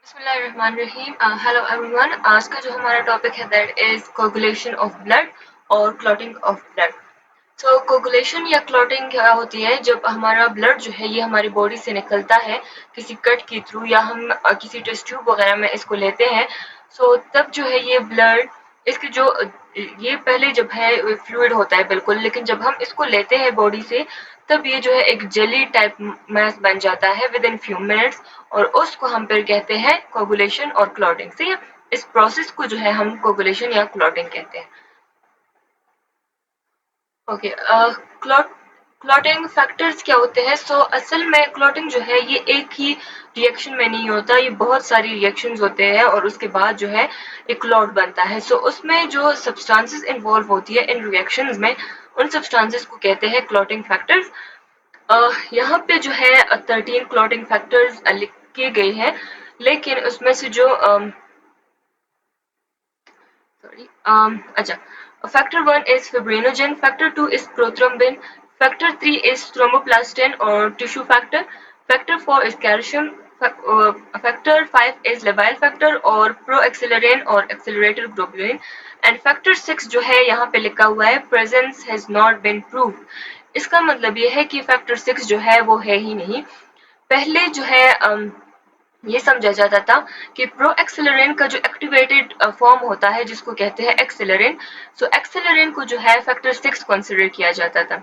बिस्मिल्लाहिर्रहमानिर्रहीम। Hello everyone. आज का जो हमारा टॉपिक है that is coagulation of blood और clotting of blood. So coagulation या क्लॉटिंग क्या होती है? जब हमारा ब्लड जो है ये हमारी बॉडी से निकलता है किसी कट के थ्रू, या हम किसी टेस्ट ट्यूब वगैरह में इसको लेते हैं। तब जो है ये ब्लड, इसके जो ये पहले जब है फ्लूइड होता है बिल्कुल, लेकिन जब हम इसको लेते हैं बॉडी से तब ये जो है एक जेली टाइप मैस बन जाता है विद इन फ्यू मिनट्स, और उसको हम फिर कहते हैं कोगुलेशन और क्लॉटिंग। सही है, इस प्रोसेस को जो है हम कोगुलेशन या क्लॉटिंग कहते हैं। ओके, क्लॉटिंग फैक्टर्स क्या होते हैं? असल में क्लॉटिंग जो है ये एक ही रिएक्शन में नहीं होता, ये बहुत सारी रिएक्शंस होते हैं और उसके बाद जो है एक क्लॉट बनता है। उसमें जो सब्सटेंसेस इन्वॉल्व होती है इन रिएक्शंस में, उन सब्सटेंसेस को कहते हैं क्लॉटिंग फैक्टर्स। यहाँ पे जो है 13 क्लॉटिंग फैक्टर्स लिखे गए हैं, लेकिन उसमें से जो अच्छा, factor 1 is fibrinogen, factor 2 is prothrombin, factor 3 is thromboplastin or tissue factor 4 is calcium, factor 5 is labile factor और proacceleratin और accelerator globulin, and factor 6 जो है यहाँ पे लिखा हुआ है presence has not been proved। इसका मतलब ये है कि factor 6 जो है वो है ही नहीं। पहले जो है ये समझा जाता था कि प्रो एक्सेलरेन का जो एक्टिवेटेड फॉर्म होता है जिसको कहते हैं एक्सेलरेन, एक्सेलरेन को जो है फैक्टर 6 कंसिडर किया जाता था।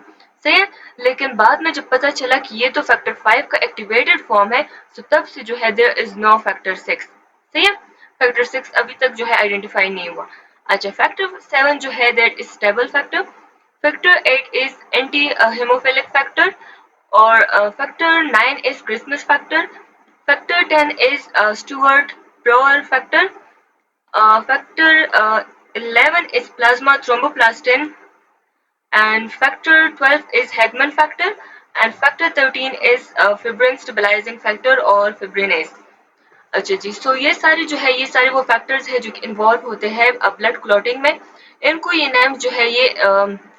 सही है, लेकिन बाद में जब पता चला कि ये तो फैक्टर 5 का एक्टिवेटेड फॉर्म है, तब से जो है देयर इज नो फैक्टर 6। सही है, फैक्टर 6 अभी तक जो है आइडेंटिफाई नहीं हुआ। अच्छा, फैक्टर 7 जो है that is stable factor, factor 8 is anti haemophilic factor, और factor 9 is Christmas factor, factor 10 is Stewart-Brower factor, factor 11 is plasma thromboplastin, and factor 12 is Hagman factor, and factor 13 is fibrin stabilizing factor और fibrinase। अच्छा जी, ये सारे जो है ये सारे वो फैक्टर्स हैं जो कि इन्वॉल्व होते हैं ब्लड क्लॉटिंग में। इनको ये नाम जो है ये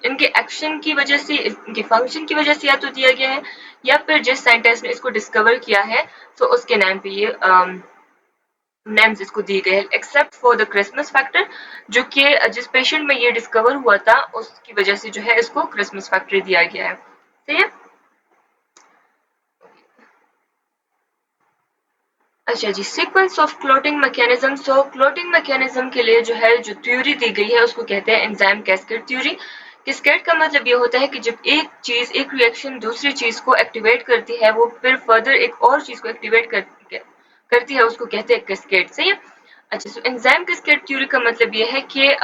इनके एक्शन की वजह से, इनके फंक्शन की वजह से या तो दिया गया है, या फिर जिस साइंटिस्ट ने इसको डिस्कवर किया है उसके नाम पे ये नेम्स इसको दिए गए हैं, except for the Christmas factor, जो कि जिस पेशेंट में ये डिस्कवर हुआ था उसकी वजह से जो है इसको क्रिसमस फैक्टर दिया गया है। सही है। अच्छा जी, sequence of clotting mechanism. Clotting mechanism के लिए जो है जो थ्योरी दी गई है उसको कहते हैं एंजाइम कैस्केड थ्योरी। कैस्केड का मतलब ये होता है कि जब एक चीज, एक रिएक्शन दूसरी चीज को एक्टिवेट करती है, वो फिर फर्दर एक और चीज को एक्टिवेट करती है, उसको कहते हैं कैस्केड। सही है। अच्छा, एंजाइम कैस्केड थ्योरी का मतलब ये है कि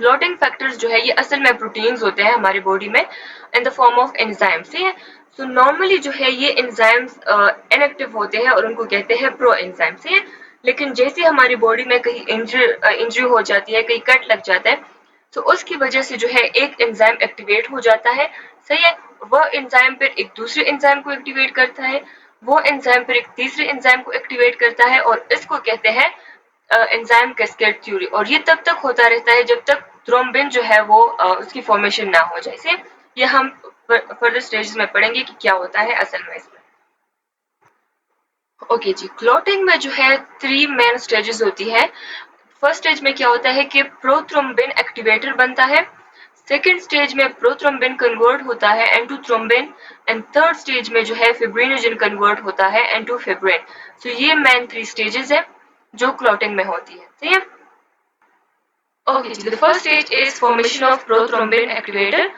क्लॉटिंग फैक्टर्स जो है ये असल में प्रोटीन्स होते हैं हमारी बॉडी में in the form of enzyme. सही है। नॉर्मली जो है ये एंजाइम्स इनएक्टिव होते हैं और उनको कहते हैं प्रो एंजाइम। सही है, लेकिन जैसे हमारी बॉडी में कहीं इंजरी हो जाती है, कहीं कट लग जाता है, उसकी वजह से जो है एक एंजाइम एक्टिवेट हो जाता है। सही है, वह एंजाइम फिर एक दूसरे एंजाइम को एक्टिवेट करता है, वो एंजाइम फिर एक तीसरे एंजाइम को एक्टिवेट करता है, और इसको कहते हैं एंजाइम कैस्केड थ्योरी। और ये तब तक होता रहता है जब तक थ्रोम्बिन जो है वो उसकी फॉर्मेशन ना हो जाए। से ये हम फर्दर स्टेजेस में पढ़ेंगे कि क्या होता है असल में इसमें। ओके जी, क्लॉटिंग में जो है 3 मेन स्टेजेस होती है। फर्स्ट स्टेज में क्या होता है कि प्रोथ्रोम्बिन एक्टिवेटर बनता है, सेकेंड स्टेज में प्रोथ्रोम्बिन कन्वर्ट होता है into thrombin, and third stage में जो है फिब्रिनोजन कन्वर्ट होता है इनटू फिब्रिन। ये मेन 3 स्टेजेस है जो क्लॉटिंग में होती है। ठीक है। ओके जी, the first stage is formation of prothrombin activator.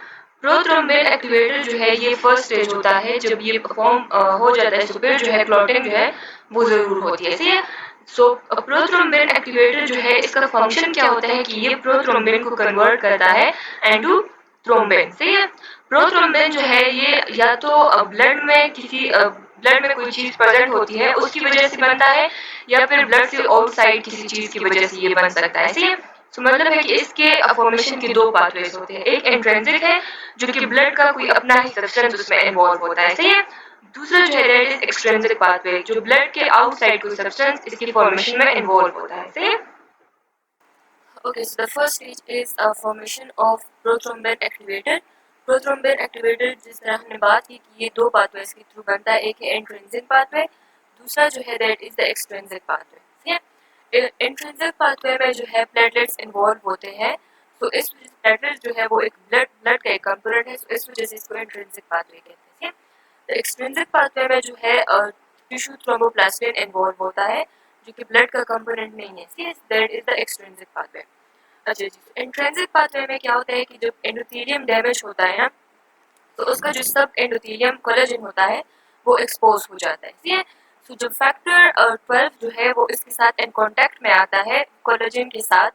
Prothrombin activator जो है ये फर्स्ट स्टेज होता है। जब ये फॉर्म हो जाता है तो फिर जो है क्लॉटिंग जो है वो जरूर होती है। सही है। प्रोथ्रोम्बिन एक्टिवेटर जो है इसका फंक्शन क्या होता है कि ये प्रोथ्रोम्बिन को कन्वर्ट करता है इनटू थ्रोम्बिन। सही है। प्रोथ्रोम्बिन जो है ये या तो ब्लड में किसी ब्लड में कोई चीज प्रेजेंट होती है उसकी वजह से बनता है, या फिर ब्लड से आउटसाइड किसी चीज की वजह से ये बन सकता है। सही है। मतलब है कि इसके फॉर्मेशन के 2 पाथवेज होते हैं। एक इंट्रिंसिक है जो कि ब्लड का कोई अपना ही सब्सटेंस उसमें इन्वॉल्व होता है। सही है। दूसरा जो है दैट इज एक्सट्रिंसिक पाथवे, जो ब्लड के आउटसाइड कोई सब्सटेंस इसकी फॉर्मेशन में इन्वॉल्व होता है। सही है। Okay, so the first stage is a formation of prothrombin activator. Prothrombin activator जिस तरह हमने बात की कि ये 2 पाथवेज के थ्रू बनता है। एक है इंट्रिंसिक पाथवे, दूसरा जो है that is the extrinsic pathway. ठीक है, इंट्रिंसिक पाथवे में जो है प्लेटलेट्स इन्वॉल्व होते हैं, तो इस वजह से प्लेटलेट्स जो है वो एक ब्लड का एक कंपोनेंट है, तो इस वजह से इसको इंट्रिंसिक पाथवे कहते हैं। तो एक्सट्रिंसिक पाथवे में जो है टिश्यू थ्रोम्बोप्लास्टिन इन्वॉल्व होता है, जो कि ब्लड का कंपोनेंट नहीं है, that is the extrinsic pathway. अच्छा जी, इंट्रिंसिक पाथवे में क्या होता है कि जब एंडोथेलियम डैमेज होता है ना, तो उसका जो सब एंडोथेलियम कोलेजन होता है वो एक्सपोज हो जाता है। ठीक है, तो जब फैक्टर 12 जो है वो इसके साथ इन कांटेक्ट में आता है कोलेजन के साथ,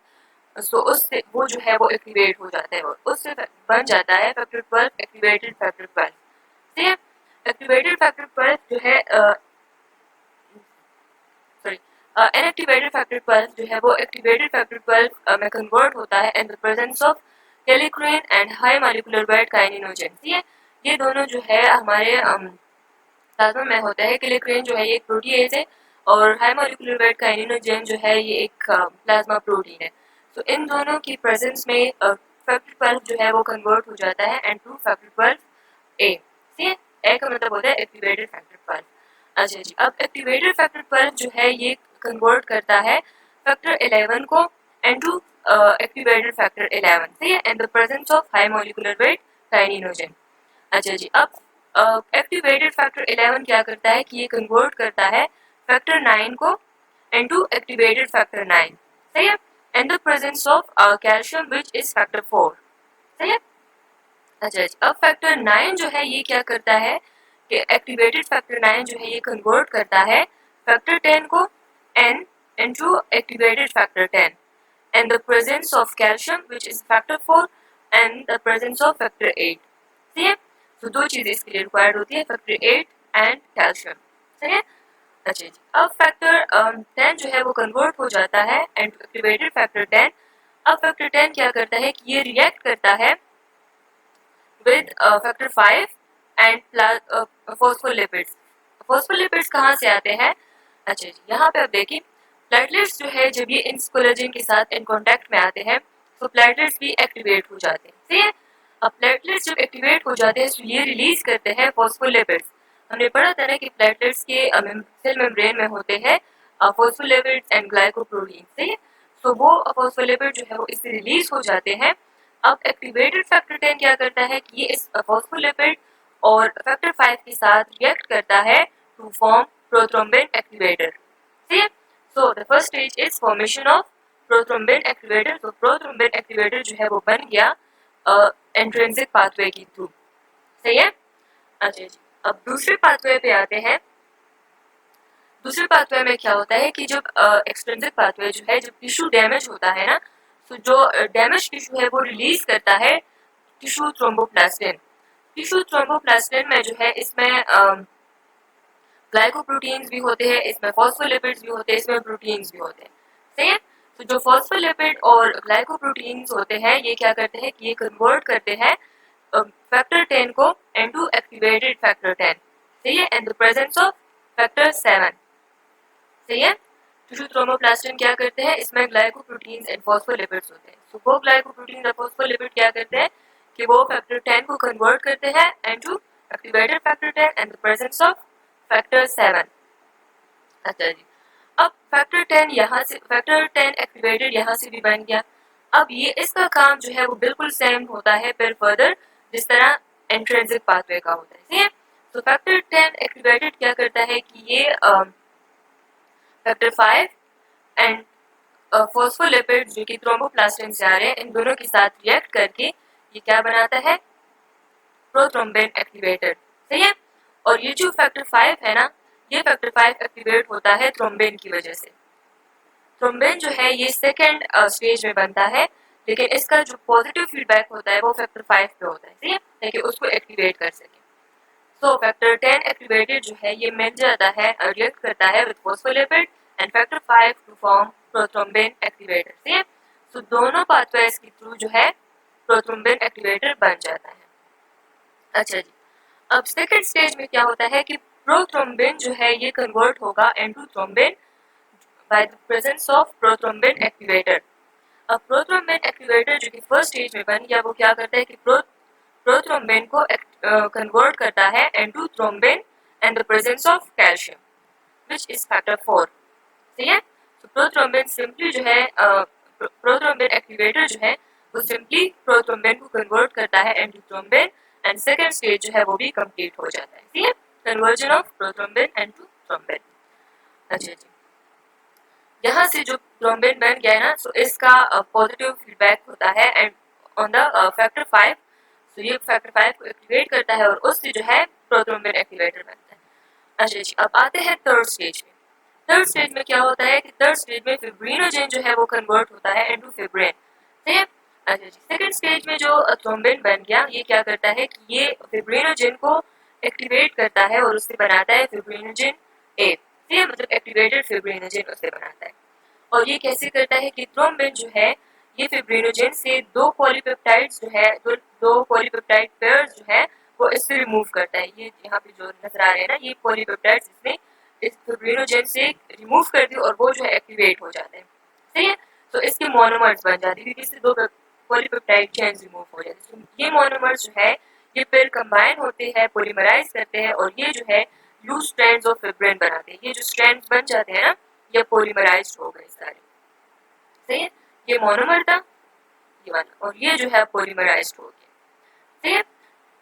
तो उससे वो जो है वो एक्टिवेट हो जाता है, और उससे बन जाता है फैक्टर 12 एक्टिवेटेड फैक्टर 12। ठीक है, एक्टिवेटेड फैक्टर 12 जो है सॉरी इनएक्टिवेटेड फैक्टर 12 जो है वो एक्टिवेटेड फैक्टर 12 में कन्वर्ट होता है in the presence of kallikrein and high molecular weight kininogen. ठीक है, ये दोनों जो है हमारे प्लाज्मा में होता है। कैलिक्रेन जो है ये एक प्रोटीएज है, और हाई मॉलिक्यूलर वेट काइनिनोजन जो है ये एक प्लाज्मा प्रोटीन है। तो इन दोनों की प्रेजेंस में फैक्टर 12 जो है वो कन्वर्ट हो जाता है एंड टू फैक्टर 12 ए। ठीक है, ए का मतलब होता है एक्टिवेटेड फैक्टर 12। अच्छा जी, अब एक्टिवेटेड फैक्टर 12 जो है ये कन्वर्ट करता है फैक्टर 11 को इनटू एक्टिवेटेड फैक्टर 11। ठीक है, in the presence of high molecular weight kininogen. अच्छा जी, अब एक्टिवेटेड फैक्टर 11 क्या करता है कि ये कन्वर्ट करता है फैक्टर 9 को इनटू एक्टिवेटेड फैक्टर 9। सही है, in the presence of calcium which is factor 4। सही है। अच्छा जी, अब फैक्टर 9 जो है ये क्या करता है कि एक्टिवेटेड फैक्टर 9 जो है ये कन्वर्ट करता है फैक्टर 10 को n into activated factor 10 and the presence of calcium which is factor 4 and the presence of factor 8। ठीक है, तो दो चीजें इसके लिए रिक्वायर्ड होती है, फैक्टर 8 एंड कैल्शियम। ठीक है, अच्छा जी, अब फैक्टर 10 जो है वो कन्वर्ट हो जाता है एंड एक्टिवेटेड फैक्टर 10। अब फैक्टर 10 क्या करता है कि ये रिएक्ट करता है with factor 5 and phospholipids। phospholipids कहाँ से आते हैं? अच्छा जी, यहाँ पे आप देखिए प्लेटलेट्स जो है जब ये इन कोलेजन के साथ इन कांटेक्ट में आते हैं तो प्लेटलेट्स भी एक्टिवेट हो जाते हैं। ठीक है, अब प्लेटलेट्स जब एक्टिवेट हो जाते हैं तो ये रिलीज करते हैं फॉस्फोलिपिड्स। हमने पढ़ा था ना कि प्लेटलेट्स के सेल मेम्ब्रेन में होते हैं फॉस्फोलिपिड्स एंड ग्लाइकोप्रोटीन। ठीक है, तो वो फॉस्फोलिपिड जो है वो इससे रिलीज हो जाते हैं। अब एक्टिवेटेड फैक्टर 10 क्या करता है कि ये इस फॉस्फोलिपिड और फैक्टर 5 के साथ रिएक्ट करता है टू फॉर्म प्रोथ्रोम्बिन एक्टिवेटर। ठीक है, so the first stage is formation of prothrombin activator. तो प्रोथ्रोम्बिन एक्टिवेटर जो है वो बन गया इंट्रिंसिक पाथवे के थ्रू। सही है। अच्छा जी, अब दूसरे पाथवे पे आते हैं। दूसरे पाथवे में क्या होता है कि जब एक्सट्रिंसिक पाथवे जो है जब टिश्यू डैमेज होता है ना, तो जो डैमेज टिश्यू है वो रिलीज करता है टिश्यू थ्रोम्बोप्लास्टिन। टिश्यू थ्रोम्बोप्लास्टिन में जो है इसमें ग्लाइकोप्रोटीन्स भी होते हैं, इसमें फॉस्फोलिपिड्स भी होते हैं, इसमें प्रोटीन्स भी होते हैं। सही है, तो जो फॉस्फोलिपिड और ग्लाइकोप्रोटीन्स होते हैं ये क्या करते हैं कि ये कन्वर्ट करते हैं फैक्टर 10 को इनटू एक्टिवेटेड फैक्टर 10। सही है, in the presence of factor 7। सही है, टिश्यू थ्रोम्बोप्लास्टिन क्या करते हैं, इसमें ग्लाइकोप्रोटीन्स एंड फॉस्फोलिपिड्स होते हैं। तो वो ग्लाइकोप्रोटीन और फॉस्फोलिपिड क्या करते हैं कि वो फैक्टर 10 को कन्वर्ट करते हैं into activated factor 10 and the presence of factor 7। अच्छा जी, अब फैक्टर 10 यहाँ से फैक्टर 10 एक्टिवेटेड यहाँ से भी बन गया। अब ये इसका काम जो है वो बिल्कुल सेम होता है फिर फर्दर जिस तरह इंट्रिंसिक पाथवे का होता है। ठीक है, तो फैक्टर 10 एक्टिवेटेड क्या करता है कि ये फैक्टर 5 एंड फॉस्फोलिपिड जो कि थ्रोम्बोप्लास्टिन से आ रहे हैं इन दोनों के साथ रिएक्ट करके ये क्या बनाता है, प्रोथ्रोम्बिन एक्टिवेटर। सही है, और ये जो फैक्टर 5 है ना, ये फैक्टर 5 एक्टिवेट होता है थ्रोम्बिन की वजह से। थ्रोम्बिन जो है ये सेकेंड स्टेज में बनता है, लेकिन इसका जो पॉजिटिव फीडबैक होता है वो फैक्टर 5 पे होता है। ठीक है, ताकि उसको एक्टिवेट कर सके। सो फैक्टर 10 एक्टिवेटेड जो है ये मिल जाता है, रिएक्ट करता है with phospholipid and factor 5 to form prothrombin activator. ठीक है, सो दोनों पाथवेज के थ्रू जो है प्रोथ्रोम्बिन एक्टिवेटर बन जाता है। अच्छा जी, अब सेकेंड स्टेज में क्या होता है कि प्रोथ्रोम्बिन जो है ये कन्वर्ट होगा into thrombin by the presence of prothrombin activator. अब प्रोथ्रोम्बिन एक्टिवेटर जो कि फर्स्ट स्टेज में बन गया वो क्या करता है कि प्रोथ्रोम्बिन को कन्वर्ट करता है into thrombin and the presence of calcium. which is factor 4. सही है? तो प्रोथ्रोम्बिन सिंपली जो है प्रोथ्रोम्बिन एक्टिवेटर जो है वो सिंपली प्रोथ्रोम्बिन को कन्वर्ट करता है into thrombin and second stage जो है वो भी कंप्लीट हो जाता है. ठीक है? Conversion of prothrombin into thrombin. अच्छा जी, यहाँ से जो थ्रोम्बिन बन गया है ना, तो इसका पॉजिटिव फीडबैक होता है एंड ऑन द फैक्टर 5. तो ये फैक्टर 5 को एक्टिवेट करता है और उससे जो है प्रोथ्रोम्बिन एक्टिवेटर बनता है. अच्छा जी, अब आते हैं थर्ड स्टेज में. थर्ड स्टेज में क्या होता है कि थर्ड स्टेज में फिब्रिनोजेन जो है वो कन्वर्ट होता है इनटू फिब्रिन. ठीक है? अच्छा जी, सेकंड स्टेज में जो थ्रोम्बिन बन गया ये क्या करता है कि ये फिब्रिनोजेन को एक्टिवेट करता है और उससे बनाता है फिब्रिनोजेन ए. ठीक है? मतलब एक्टिवेटेड फिब्रिनोजेन उससे बनाता है. और ये कैसे करता है कि थ्रोम्बिन जो है ये फिब्रिनोजेन से दो पॉलीपेप्टाइड्स जो है दो पॉलीपेप्टाइड पेयर्स जो है वो इससे रिमूव करता है. ये यहाँ पे जो नजर आ रहे हैं ना, ये पॉलीपेप्टाइड्स इसने इस फिब्रिनोजेन से रिमूव कर दी और वो जो है एक्टिवेट हो जाते हैं. सही है? तो इसके मोनोमर्स बन जाते हैं क्योंकि इससे दो पॉलीपेप्टाइड चेन्स रिमूव हो जाते हैं. तो ये मोनोमर्स जो है ये फिर कंबाइन होते हैं, पॉलीमराइज करते हैं और ये जो है लूज स्ट्रैंड्स ऑफ फिब्रिन बनाते हैं. ये जो स्ट्रैंड्स बन जाते हैं ना, ये पॉलीमराइज्ड हो गए सारे. सही है? ये मोनोमर था ये वाला और ये जो है पॉलीमराइज्ड हो गया. सही है?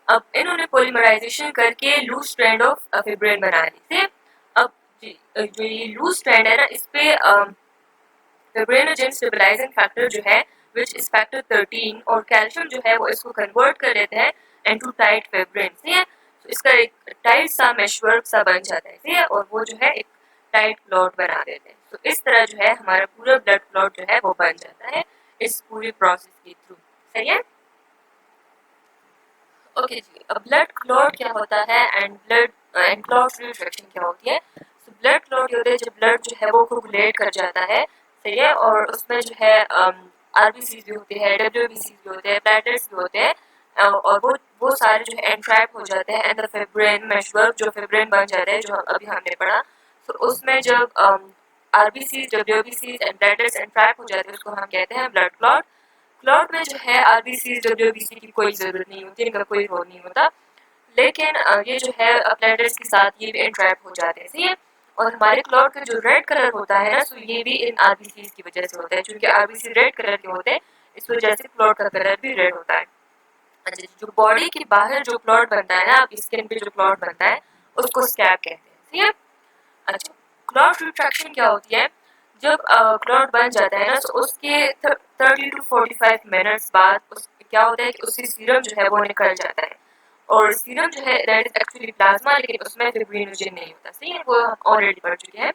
अब इन्होंने पॉलीमराइजेशन करके लूज स्ट्रैंड ऑफ फिब्रिन बना ली. सही है? अब जो ये लूज स्ट्रैंड है ना, इस पे फिब्रिनोजेन स्टेबलाइजिंग फैक्टर जो है विच इज फैक्टर 13 और कैल्शियम जो है वो इसको कन्वर्ट कर देते हैं इनटू टाइट फिब्रिन. सही है? तो इसका एक टाइट सा मेशवर्क सा बन जाता है. सही है? और वो जो है एक टाइट क्लॉट बना देते हैं. तो इस तरह जो है हमारा पूरा ब्लड क्लॉट जो है वो बन जाता है इस पूरी प्रोसेस के थ्रू. सही है? ओके जी, अब ब्लड क्लॉट क्या होता है एंड क्लॉट रिफ्रैक्शन क्या होती है. तो ब्लड क्लॉट होता है जब ब्लड जो है वो कोगुलेट कर जाता है. सही है? और उसमें जो है आरबीसी भी होते हैं, डब्ल्यूबीसी भी होते हैं, प्लेटलेट्स भी होते हैं और वो सारे जो है एंट्रैप हो जाते हैं एंड द फिब्रिन मेशवर्क जो फिब्रिन बन जाता है जो अभी हमने पढ़ा. तो उसमें जब RBC WBC and platelets entrap हो जाते हैं उसको हम कहते हैं ब्लड क्लॉट. क्लॉट में जो है आरबीसी डब्ल्यूबीसी की कोई जरूरत नहीं होती, इनका कोई रोल नहीं होता. लेकिन ये जो है प्लेटलेट्स के साथ ये भी इंट्रैक्ट हो जाते हैं. सही है? और हमारे क्लॉट का जो रेड कलर होता है ना, तो ये भी इन आरबीसी की वजह से होता है क्योंकि आरबीसी रेड कलर के होते हैं, इस वजह से क्लॉट का कलर भी रेड होता है. अच्छा, जो बॉडी के बाहर जो क्लॉट बनता है ना, आपकी स्किन पे जो क्लॉट बनता है उसको स्कैब कहते हैं. ठीक है? अच्छा, क्लॉट रिट्रैक्शन क्या होती है. जब क्लॉट बन जाता है ना, तो उसके 30 to 45 मिनट्स बाद क्या होता है कि उससे सीरम जो है वो निकल जाता है. और सीरम जो है दैट इज एक्चुअली प्लाज्मा, लेकिन उसमें फिब्रिनोजेन नहीं होता. सही है? वो हम ऑलरेडी पढ़ चुके हैं.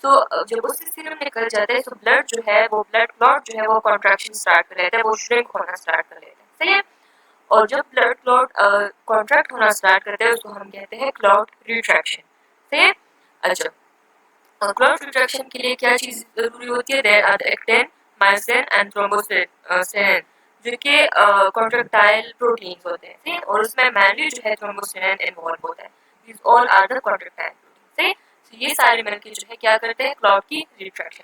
तो जब उससे सीरम निकल जाता है तो ब्लड जो है वो ब्लड क्लॉट जो है वो कॉन्ट्रैक्शन स्टार्ट कर लेता है, वो श्रिंक होना स्टार्ट कर लेता है. सही है? और जब ब्लड क्लॉट कॉन्ट्रैक्ट होना स्टार्ट करता है उसको हम कहते हैं क्लॉट रिट्रैक्शन. सही है? अच्छा, क्लॉट रिट्रैक्शन के लिए क्या चीज जरूरी होती है. There are actin, myosin and thrombosthenin जो कि कॉन्ट्रैक्टाइल प्रोटीन्स होते हैं. ठीक, और उसमें मेनली जो है थ्रोम्बोसिन इन्वॉल्व होता है. These all are the contractile protein. सही, तो ये सारे मिलकर जो है क्या करते हैं क्लॉट की रिट्रैक्शन